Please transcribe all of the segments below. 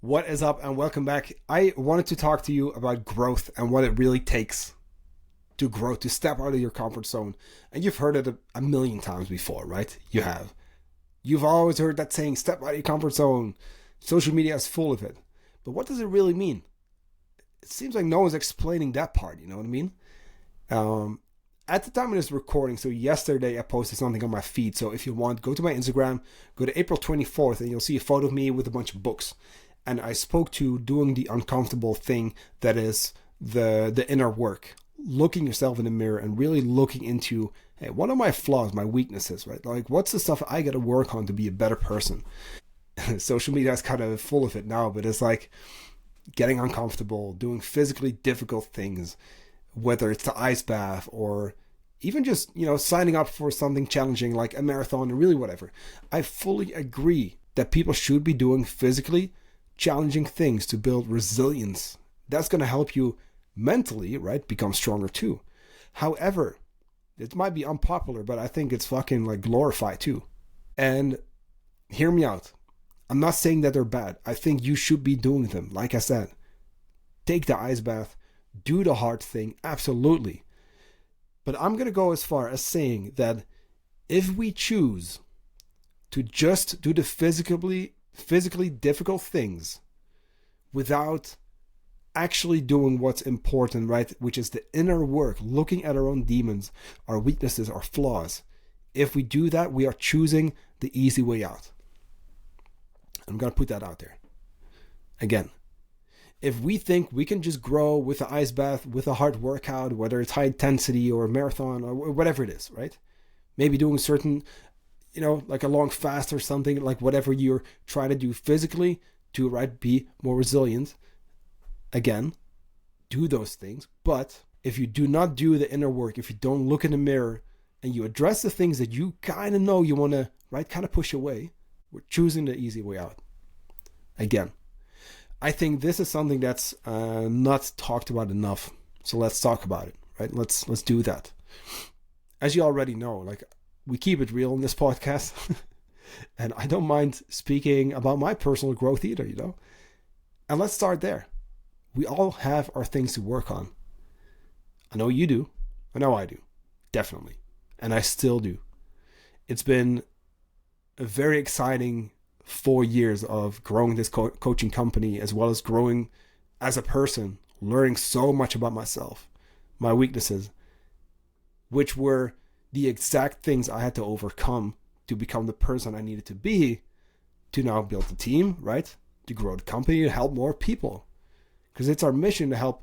What is up and welcome back. I wanted to talk to you about growth and what it really takes to grow, to step out of your comfort zone. And you've heard it a million times before, right? You have. You've always heard that saying, step out of your comfort zone. Social media is full of it. But what does it really mean? It seems like no one's explaining that part, you know what I mean? At the time of this recording, so yesterday I posted something on my feed. So if you want, go to my Instagram, go to April 24th, and you'll see a photo of me with a bunch of books. And I spoke to doing the uncomfortable thing that is the inner work. Looking yourself in the mirror and really looking into, hey, what are my flaws, my weaknesses, right? Like, what's the stuff I got to work on to be a better person? Social media is kind of full of it now, but it's like getting uncomfortable, doing physically difficult things, whether it's the ice bath or even just, signing up for something challenging like a marathon or really whatever. I fully agree that people should be doing physically challenging things to build resilience. That's going to help you mentally, right? Become stronger too. However, it might be unpopular, but I think it's fucking like glorified too. And hear me out. I'm not saying that they're bad. I think you should be doing them. Like I said, take the ice bath, do the hard thing. Absolutely. But I'm going to go as far as saying that if we choose to just do the physically difficult things without actually doing what's important, right? Which is the inner work, looking at our own demons, our weaknesses, our flaws. If we do that, we are choosing the easy way out. I'm going to put that out there. Again, if we think we can just grow with the ice bath, with a hard workout, whether it's high intensity or a marathon or whatever it is, right? Maybe doing certain, like a long fast or something, like whatever you're trying to do physically to, right, be more resilient. Again, do those things. But if you do not do the inner work, if you don't look in the mirror and you address the things that you kind of know you want to, right, kind of push away, we're choosing the easy way out. Again, I think this is something that's not talked about enough. So let's talk about it, right? Let's do that. As you already know, like, we keep it real in this podcast. And I don't mind speaking about my personal growth either, And let's start there. We all have our things to work on. I know you do. I know I do. Definitely. And I still do. It's been a very exciting 4 years of growing this coaching company, as well as growing as a person, learning so much about myself, my weaknesses, which were the exact things I had to overcome to become the person I needed to be to now build the team, right? To grow the company, to help more people. Because it's our mission to help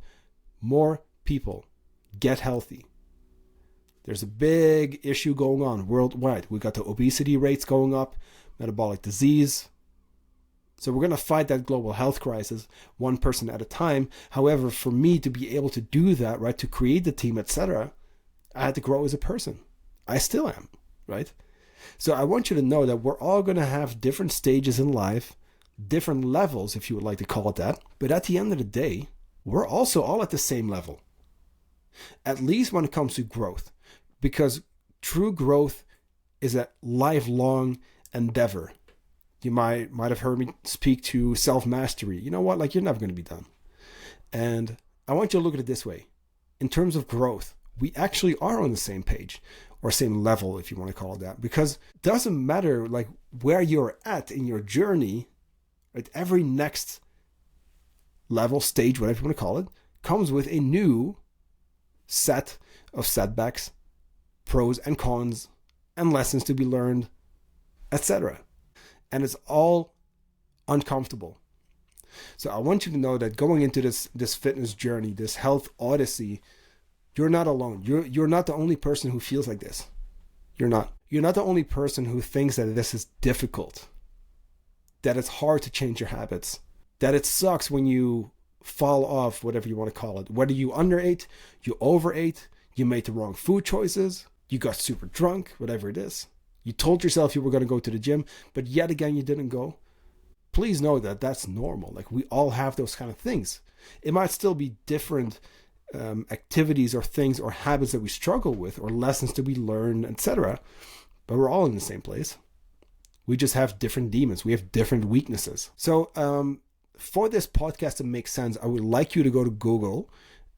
more people get healthy. There's a big issue going on worldwide. We got the obesity rates going up, metabolic disease. So we're going to fight that global health crisis one person at a time. However, for me to be able to do that, right, to create the team, etc., I had to grow as a person. I still am, right? So I want you to know that we're all going to have different stages in life, different levels, if you would like to call it that. But at the end of the day, we're also all at the same level, at least when it comes to growth, because true growth is a lifelong endeavor. You might have heard me speak to self-mastery. You know what? Like, you're never going to be done. And I want you to look at it this way. In terms of growth, we actually are on the same page, or same level, if you want to call it that, because it doesn't matter like where you're at in your journey, right? Every next level, stage, whatever you want to call it, comes with a new set of setbacks, pros and cons, and lessons to be learned, etc. And it's all uncomfortable. So I want you to know that going into this fitness journey, this health odyssey, you're not alone. You're not the only person who feels like this. You're not. You're not the only person who thinks that this is difficult, that it's hard to change your habits, that it sucks when you fall off, whatever you want to call it. Whether you underate, you overate, you made the wrong food choices, you got super drunk, whatever it is. You told yourself you were going to go to the gym, but yet again you didn't go. Please know that that's normal. Like, we all have those kind of things. It might still be different activities or things or habits that we struggle with, or lessons to be learned, etc. But we're all in the same place. We just have different demons. We have different weaknesses. So for this podcast to make sense, I would like you to go to Google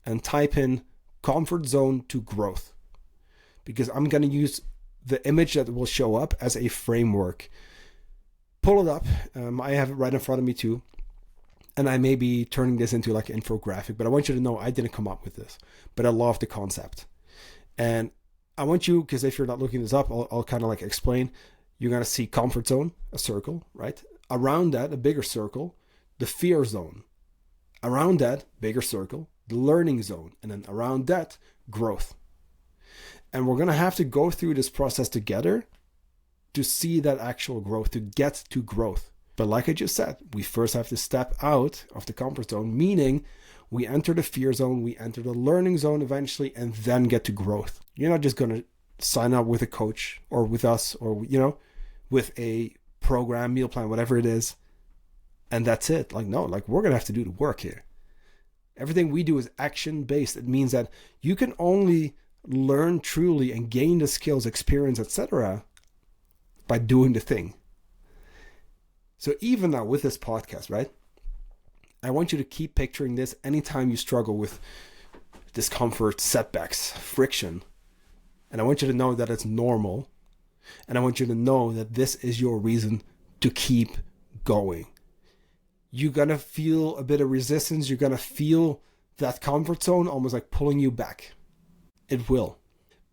and type in comfort zone to growth, because I'm going to use the image that will show up as a framework. Pull it up. I have it right in front of me too. And I may be turning this into like an infographic, but I want you to know I didn't come up with this, but I love the concept. And I want you, because if you're not looking this up, I'll kind of like explain. You're going to see comfort zone, a circle, right? Around that, a bigger circle, the fear zone. Around that, bigger circle, the learning zone. And then around that, growth. And we're going to have to go through this process together to see that actual growth, to get to growth. But like I just said, we first have to step out of the comfort zone, meaning we enter the fear zone, we enter the learning zone eventually, and then get to growth. You're not just going to sign up with a coach or with us or, with a program, meal plan, whatever it is, and that's it. Like, no, like we're going to have to do the work here. Everything we do is action-based. It means that you can only learn truly and gain the skills, experience, etc. by doing the thing. So even now with this podcast, right? I want you to keep picturing this anytime you struggle with discomfort, setbacks, friction. And I want you to know that it's normal. And I want you to know that this is your reason to keep going. You're going to feel a bit of resistance. You're going to feel that comfort zone almost like pulling you back. It will.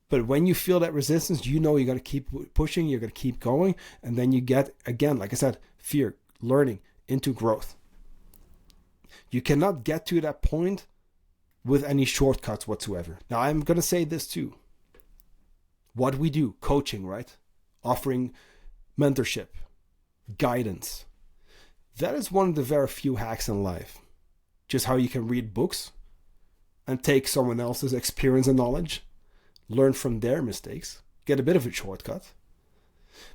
But when you feel that resistance, you know you're going to keep pushing, you're going to keep going. And then you get, again, like I said, fear, learning into growth. You cannot get to that point with any shortcuts whatsoever. Now, I'm going to say this too. What we do, coaching, right? Offering mentorship, guidance. That is one of the very few hacks in life. Just how you can read books and take someone else's experience and knowledge, learn from their mistakes, get a bit of a shortcut.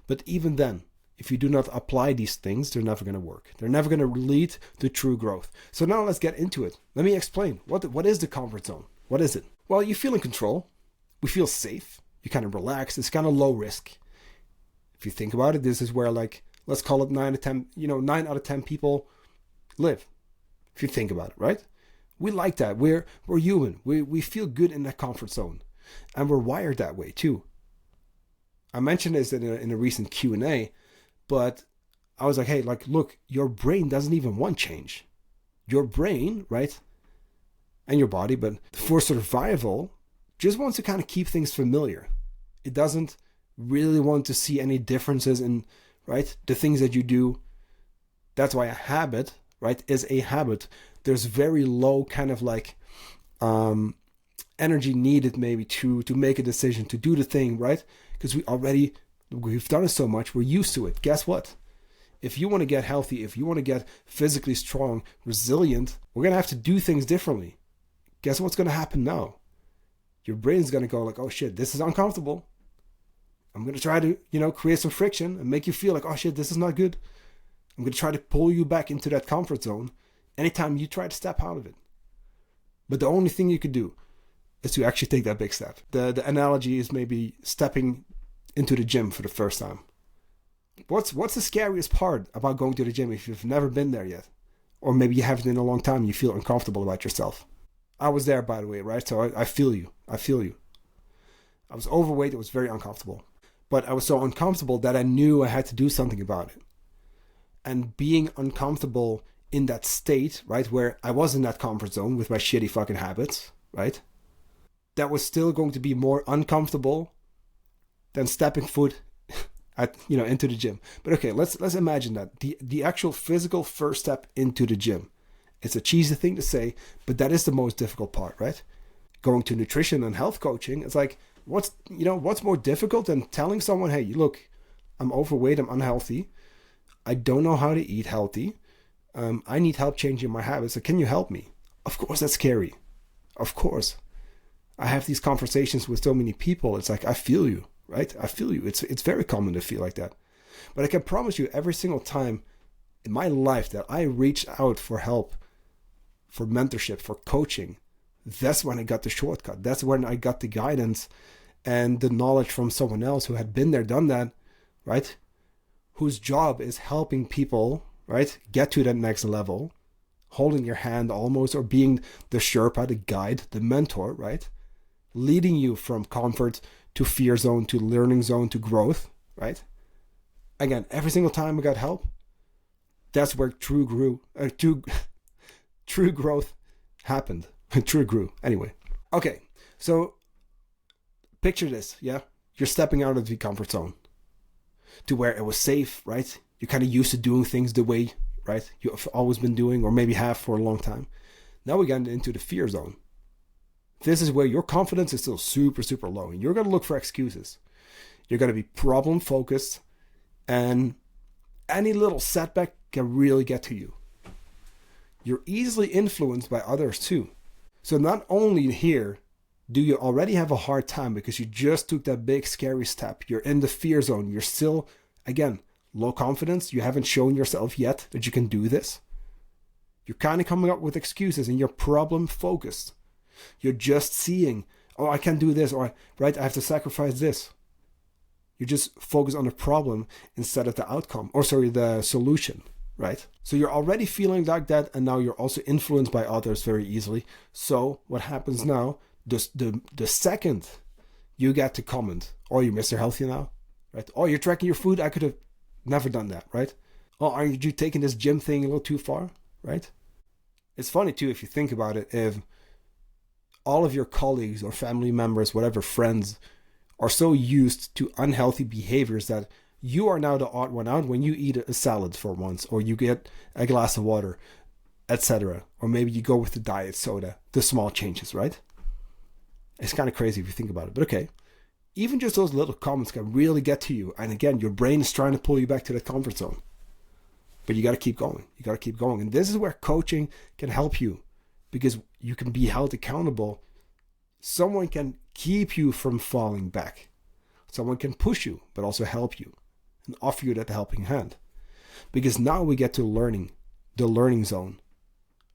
But even then, if you do not apply these things, they're never going to work. They're never going to lead to true growth. So now let's get into it. Let me explain. What is the comfort zone? What is it? Well, you feel in control. We feel safe. You kind of relax. It's kind of low risk. If you think about it, this is where, like, let's call it 9 out of 10 people live. If you think about it, right? We like that. We're human. We feel good in that comfort zone. And we're wired that way too. I mentioned this in a recent Q&A, but I was like, hey, like, look, your brain doesn't even want change. Your brain, right, and your body, but for survival, just wants to kind of keep things familiar. It doesn't really want to see any differences in, right, the things that you do. That's why a habit, right, is a habit. There's very low kind of like energy needed maybe to make a decision, to do the thing, right? Because we've done it so much, we're used to it. Guess what? If you want to get healthy, if you want to get physically strong, resilient, we're going to have to do things differently. Guess what's going to happen now? Your brain's going to go like, oh shit, this is uncomfortable. I'm going to try to, create some friction and make you feel like, oh shit, this is not good. I'm going to try to pull you back into that comfort zone anytime you try to step out of it. But the only thing you could do is to actually take that big step. The analogy is maybe stepping into the gym for the first time. What's the scariest part about going to the gym if you've never been there yet? Or maybe you haven't in a long time, you feel uncomfortable about yourself. I was there, by the way, right? So I feel you. I was overweight. It was very uncomfortable. But I was so uncomfortable that I knew I had to do something about it. And being uncomfortable in that state, right, where I was in that comfort zone with my shitty fucking habits, right? That was still going to be more uncomfortable than stepping foot into the gym. But okay, let's imagine that the actual physical first step into the gym. It's a cheesy thing to say, but that is the most difficult part, right? Going to nutrition and health coaching, it's like, what's more difficult than telling someone, hey, look, I'm overweight, I'm unhealthy, I don't know how to eat healthy, I need help changing my habits, so can you help me? Of course that's scary. Of course. I have these conversations with so many people, it's like, I feel you, right? I feel you. It's very common to feel like that. But I can promise you, every single time in my life that I reached out for help, for mentorship, for coaching, that's when I got the shortcut. That's when I got the guidance and the knowledge from someone else who had been there, done that, right? Whose job is helping people, right, get to that next level. holding your hand almost, or being the Sherpa, the guide, the mentor, right? Leading you from comfort to fear zone, to learning zone, to growth, right? Again, every single time I got help, that's where true growth happened. True grew. Anyway. Okay, so picture this, yeah? You're stepping out of the comfort zone to where it was safe, right? You're kind of used to doing things the way, right, you've always been doing, or maybe have for a long time. Now we get into the fear zone. This is where your confidence is still super, super low, and you're going to look for excuses. You're going to be problem focused, and any little setback can really get to you. You're easily influenced by others too. So not only here do you already have a hard time because you just took that big scary step, you're in the fear zone, you're still, again, low confidence, you haven't shown yourself yet that you can do this. You're kind of coming up with excuses and you're problem focused. You're just seeing, oh, I can't do this, or right, I have to sacrifice this. You just focus on the problem instead of the outcome, or sorry, the solution, right? So you're already feeling like that, and now you're also influenced by others very easily. So what happens now, the second you get to comment, oh, you're Mr. Healthy now, right? Oh, you're tracking your food, I could have never done that, right? Oh, are you taking this gym thing a little too far, right? It's funny too, if you think about it, if all of your colleagues or family members, whatever, friends, are so used to unhealthy behaviors that you are now the odd one out when you eat a salad for once, or you get a glass of water, etc. Or maybe you go with the diet soda, the small changes, right? It's kind of crazy if you think about it, but okay. Even just those little comments can really get to you. And again, your brain is trying to pull you back to that comfort zone. But you got to keep going. You got to keep going. And this is where coaching can help you, because you can be held accountable. Someone can keep you from falling back. Someone can push you, but also help you and offer you that helping hand. Because now we get to learning, the learning zone,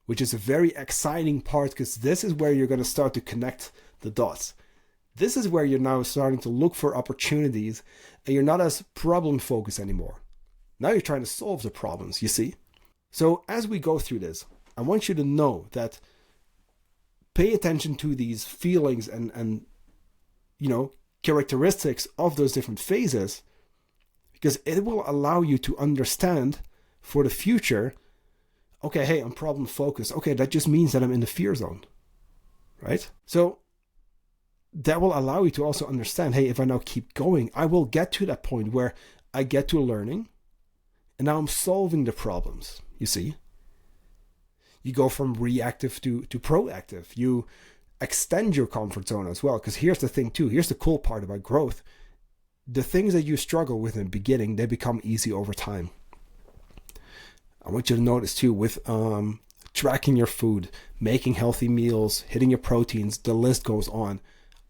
which is a very exciting part, because this is where you're going to start to connect the dots. This is where you're now starting to look for opportunities, and you're not as problem focused anymore. Now you're trying to solve the problems, you see? So as we go through this, I want you to know that pay attention to these feelings and characteristics of those different phases, because it will allow you to understand for the future, okay, hey, I'm problem focused. Okay, that just means that I'm in the fear zone, right? So that will allow you to also understand, hey, if I now keep going, I will get to that point where I get to learning, and now I'm solving the problems, you see? You go from reactive to proactive. You extend your comfort zone as well, because here's the thing too, here's the cool part about growth. The things that you struggle with in the beginning, they become easy over time. I want you to notice too, with tracking your food, making healthy meals, hitting your proteins, the list goes on.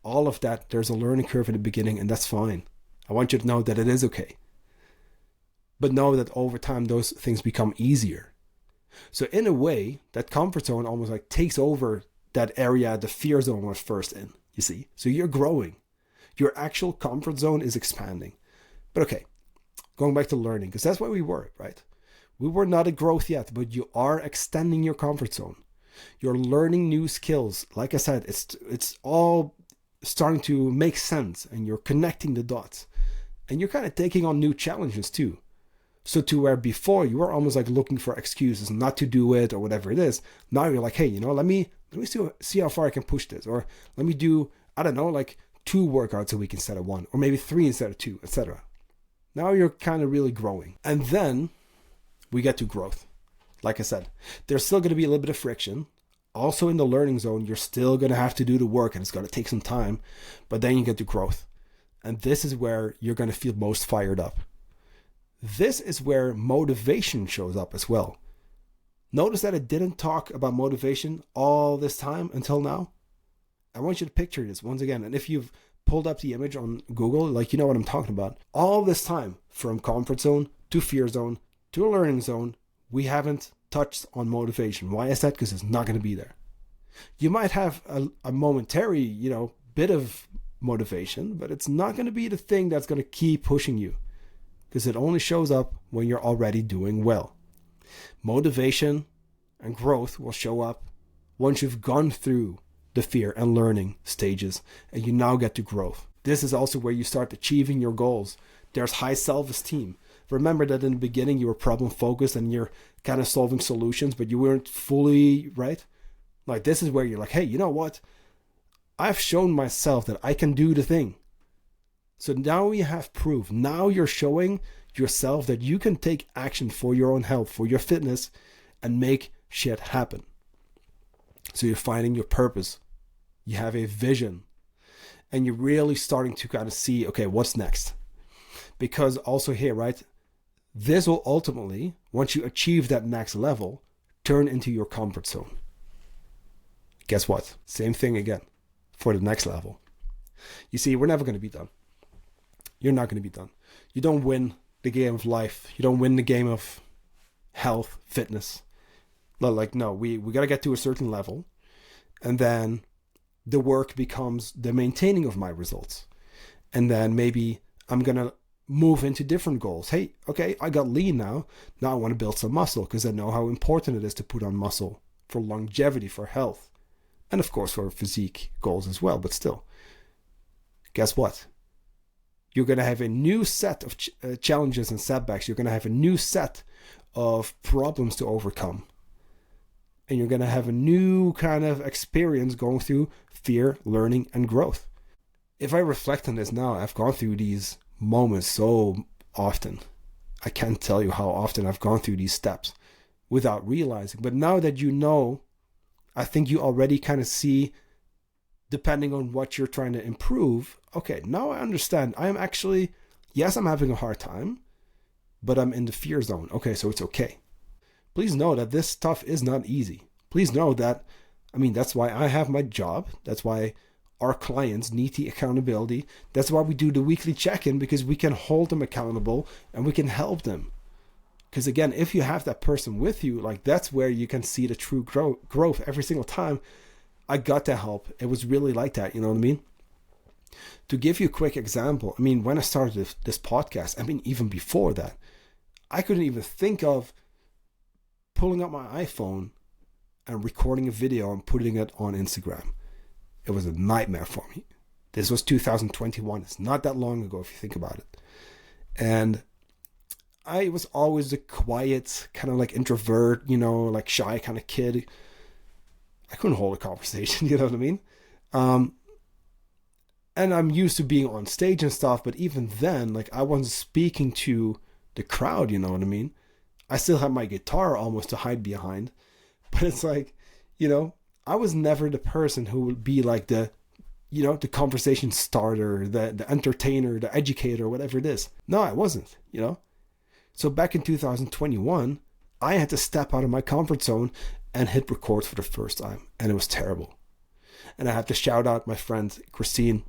All of that, there's a learning curve in the beginning, and that's fine. I want you to know that it is okay. But know that over time, those things become easier. So in a way, that comfort zone almost like takes over that area the fear zone was first in, you see? So you're growing. Your actual comfort zone is expanding. But okay, going back to learning, because that's where we were, right? We were not at growth yet, but you are extending your comfort zone. You're learning new skills. Like I said, it's all starting to make sense, and you're connecting the dots. And you're kind of taking on new challenges too. So to where before you were almost like looking for excuses not to do it or whatever it is, now you're like, hey, let me see how far I can push this, or let me do, I don't know, like 2 workouts a week instead of 1, or maybe 3 instead of 2, etc. Now you're kind of really growing. And then we get to growth. Like I said, there's still going to be a little bit of friction. Also in the learning zone, you're still going to have to do the work, and it's going to take some time, but then you get to growth. And this is where you're going to feel most fired up. This is where motivation shows up as well. Notice that I didn't talk about motivation all this time until now. I want you to picture this once again. And if you've pulled up the image on Google, like, you know what I'm talking about. All this time, from comfort zone to fear zone to a learning zone, we haven't touched on motivation. Why is that? Because it's not going to be there. You might have a momentary, bit of motivation, but it's not going to be the thing that's going to keep pushing you, because it only shows up when you're already doing well. Motivation and growth will show up once you've gone through the fear and learning stages and you now get to growth. This is also where you start achieving your goals. There's high self-esteem. Remember that in the beginning you were problem focused and you're kind of solving solutions, but you weren't fully right. Like this is where you're like, hey, you know what? I've shown myself that I can do the thing. So now you have proof. Now you're showing yourself that you can take action for your own health, for your fitness, and make shit happen. So you're finding your purpose. You have a vision. And you're really starting to kind of see, okay, what's next? Because also here, right, this will ultimately, once you achieve that next level, turn into your comfort zone. Guess what? Same thing again for the next level. You see, we're never going to be done. You're not going to be done. You don't win the game of life. You don't win the game of health, fitness. Like, no, we got to get to a certain level. And then the work becomes the maintaining of my results. And then maybe I'm going to move into different goals. Hey, okay, I got lean now. Now I want to build some muscle because I know how important it is to put on muscle for longevity, for health. And of course for physique goals as well. But still, guess what? You're going to have a new set of challenges and setbacks. You're going to have a new set of problems to overcome. And you're going to have a new kind of experience going through fear, learning, and growth. If I reflect on this now, I've gone through these moments so often. I can't tell you how often I've gone through these steps without realizing. But now that you know, I think you already kind of see, depending on what you're trying to improve, okay, now I understand. I am actually, yes, I'm having a hard time, but I'm in the fear zone. Okay, so it's okay. Please know that this stuff is not easy. Please know that, that's why I have my job. That's why our clients need the accountability. That's why we do the weekly check-in, because we can hold them accountable and we can help them. Because again, if you have that person with you, like that's where you can see the true growth every single time. I got the help. It was really like that. You know what I mean? To give you a quick example, when I started this podcast, even before that, I couldn't even think of pulling up my iPhone and recording a video and putting it on Instagram. It was a nightmare for me. This was 2021. It's not that long ago if you think about it. And I was always the quiet, kind of like introvert, like shy kind of kid. I couldn't hold a conversation, you know what I mean? And I'm used to being on stage and stuff, but even then, like I wasn't speaking to the crowd, you know what I mean? I still had my guitar almost to hide behind, but it's like, I was never the person who would be like the conversation starter, the entertainer, the educator, whatever it is. No, I wasn't, So back in 2021, I had to step out of my comfort zone and hit record for the first time. And it was terrible. And I have to shout out my friend Christine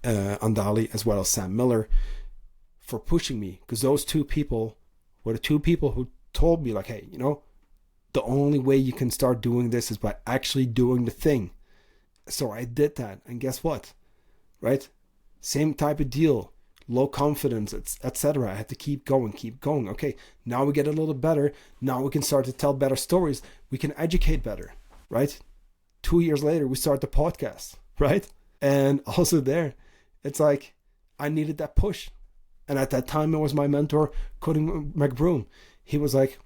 Andali as well as Sam Miller for pushing me. Because those two people were the two people who told me like, hey, the only way you can start doing this is by actually doing the thing. So I did that. And guess what? Right? Same type of deal. Low confidence, etc. I had to keep going. Okay, now we get a little better. Now we can start to tell better stories. We can educate better, right? 2 years later, we start the podcast, right? And also there, it's like I needed that push. And at that time, it was my mentor, Cody McBroom. He was like,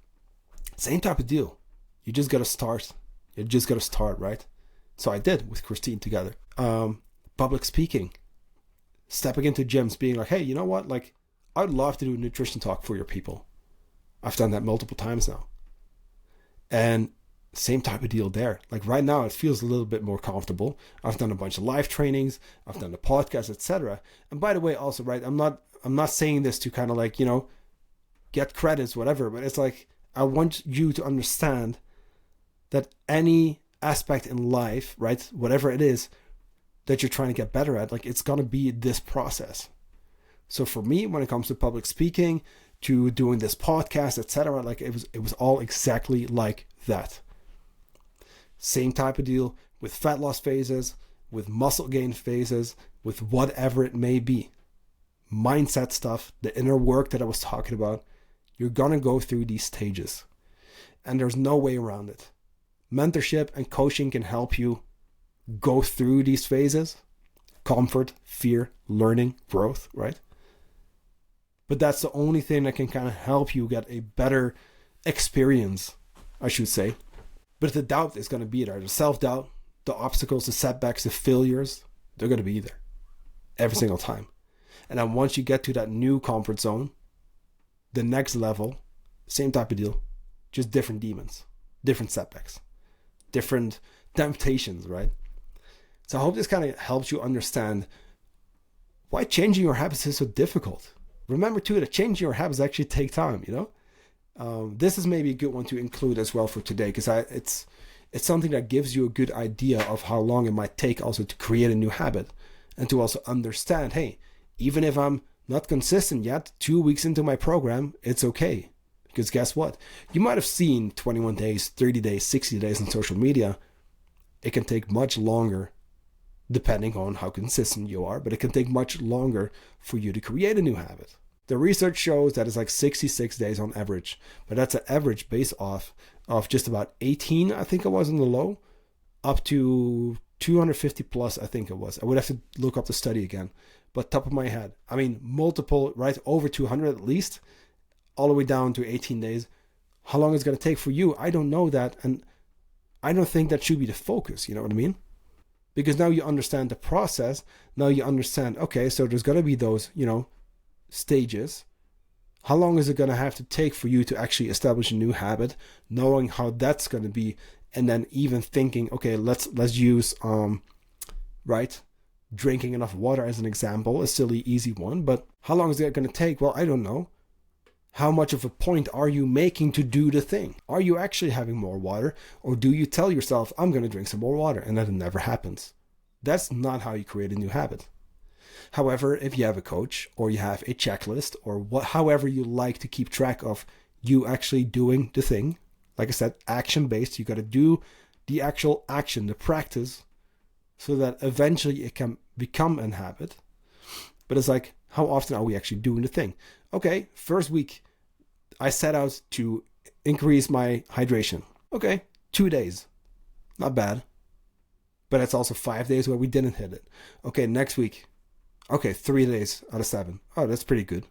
same type of deal. You just got to start. Right? So I did with Christine together. Public speaking. Stepping into gyms, being like, hey, you know what? Like, I'd love to do a nutrition talk for your people. I've done that multiple times now. And same type of deal there. Like right now, it feels a little bit more comfortable. I've done a bunch of live trainings. I've done the podcast, etc. And by the way, also, right, I'm not saying this to kind of like, get credits, whatever. But it's like, I want you to understand that any aspect in life, right, whatever it is, that you're trying to get better at, like it's going to be this process. So for me, when it comes to public speaking, to doing this podcast, etc., like it was all exactly like that. Same type of deal with fat loss phases, with muscle gain phases, with whatever it may be. Mindset stuff, the inner work that I was talking about, you're going to go through these stages. And there's no way around it. Mentorship and coaching can help you go through these phases: comfort, fear, learning, growth, right? But that's the only thing that can kind of help you get a better experience, I should say. But the doubt is going to be there. The self-doubt, the obstacles, the setbacks, the failures, they're going to be there every single time. And then once you get to that new comfort zone, the next level, same type of deal, just different demons, different setbacks, different temptations, right? So I hope this kind of helps you understand why changing your habits is so difficult. Remember too that changing your habits actually take time, This is maybe a good one to include as well for today, because it's something that gives you a good idea of how long it might take also to create a new habit, and to also understand, hey, even if I'm not consistent yet, 2 weeks into my program, it's okay. Because guess what? You might have seen 21 days, 30 days, 60 days on social media. It can take much longer depending on how consistent you are, but it can take much longer for you to create a new habit. The research shows that it's like 66 days on average, but that's an average based off of just about 18, I think it was in the low, up to 250 plus, I think it was. I would have to look up the study again, but top of my head, I mean, multiple, right, over 200 at least, all the way down to 18 days. How long it's going to take for you, I don't know that, and I don't think that should be the focus, you know what I mean? Because now you understand the process. Now you understand, okay, so there's going to be those, stages. How long is it going to have to take for you to actually establish a new habit, knowing how that's going to be, and then even thinking, okay, let's use, right, drinking enough water as an example, a silly, easy one. But how long is that going to take? Well, I don't know. How much of a point are you making to do the thing? Are you actually having more water? Or do you tell yourself, I'm going to drink some more water, and that never happens? That's not how you create a new habit. However, if you have a coach or you have a checklist or however you like to keep track of you actually doing the thing, like I said, action-based, you got to do the actual action, the practice, so that eventually it can become a habit. But it's like, how often are we actually doing the thing? Okay, first week, I set out to increase my hydration. Okay, 2 days. Not bad. But it's also 5 days where we didn't hit it. Okay, next week. Okay, 3 days out of 7. Oh, that's pretty good.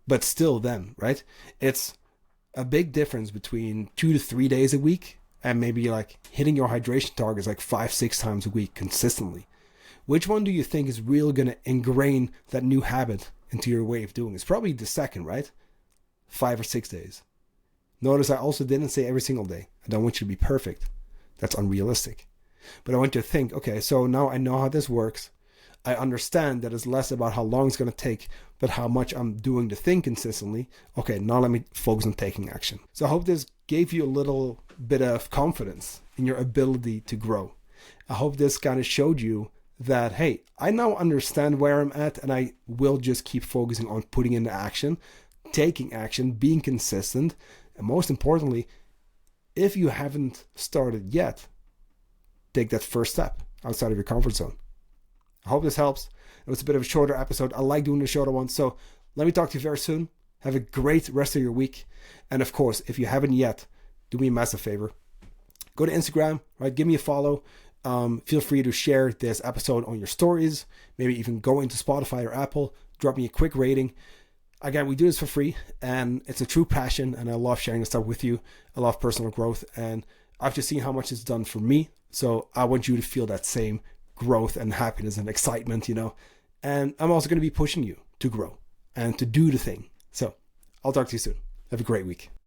But still then, right? It's a big difference between 2 to 3 days a week and maybe like hitting your hydration targets like 5-6 times a week consistently. Which one do you think is really going to ingrain that new habit into your way of doing? It's probably the second, right? 5 or 6 days. Notice I also didn't say every single day. I don't want you to be perfect. That's unrealistic. But I want you to think, okay, so now I know how this works. I understand that it's less about how long it's going to take, but how much I'm doing the thing consistently. Okay, now let me focus on taking action. So I hope this gave you a little bit of confidence in your ability to grow. I hope this kind of showed you that, hey, I now understand where I'm at, and I will just keep focusing on putting into action, taking action, being consistent, and most importantly, if you haven't started yet, take that first step outside of your comfort zone. I hope this helps. It was a bit of a shorter episode. I like doing the shorter ones, so let me talk to you very soon. Have a great rest of your week. And of course, if you haven't yet, do me a massive favor. Go to Instagram, right? Give me a follow. Feel free to share this episode on your stories. Maybe even go into Spotify or Apple. Drop me a quick rating. Again, we do this for free, and it's a true passion, and I love sharing this stuff with you. I love personal growth, and I've just seen how much it's done for me. So I want you to feel that same growth and happiness and excitement, And I'm also going to be pushing you to grow and to do the thing. So I'll talk to you soon. Have a great week.